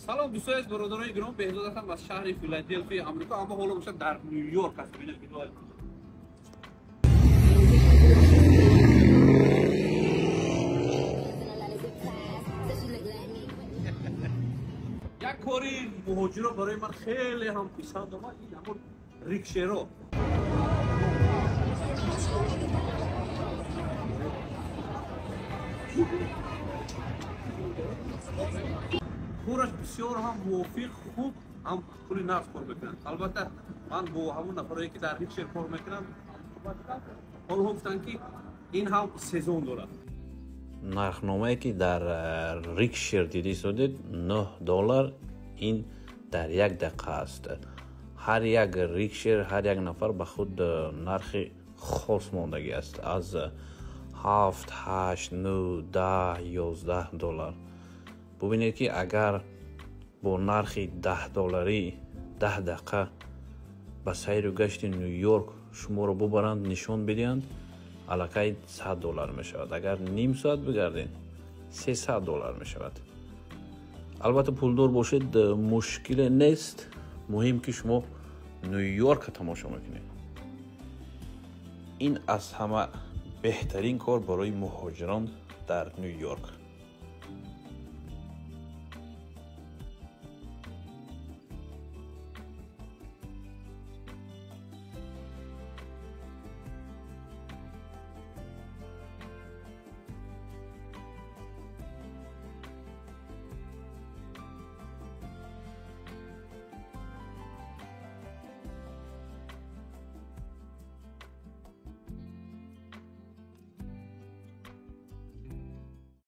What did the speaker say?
سلام دوستای از برادرای گرام، بهزاد هستم از شهر فیلادلفی آمریکا، اما حالا میشم در نیویورک هستم. ببینید ویدیو یک کاری مهاجرا برای من خیلی هم پسند اومد، این همون ریکشه‌رو. کورش بسیار هم موفق، خوب، هم پول نفت کار میکنن. البته من با همون نفرایی که در ریکشر کار میکنم حالا گفتن که این هم سزون داره. нархномае ки дар рикшер дидӣ шудед $9 ин дар як дақиқа аст. ҳар як рикшер, ҳар як нафар ба худ нархи хос мондагӣ аст. аз 7, 8, 9, 10, $11. бубинед ки агар бо нархи $10 10 дақиқа ба сайру гашти нью-йорк шуморо бубаранд, нишон бидиҳанд, аллакай $100 мешавад. агар ним соат бигардед $300 мешавад. албатта пулдор бошед мушкиле нест, муҳим ки шумо нью-йоркро тамошо мекунед. ин аз ҳама беҳтарин кор барои муҳоҷирон дар нью-йорк.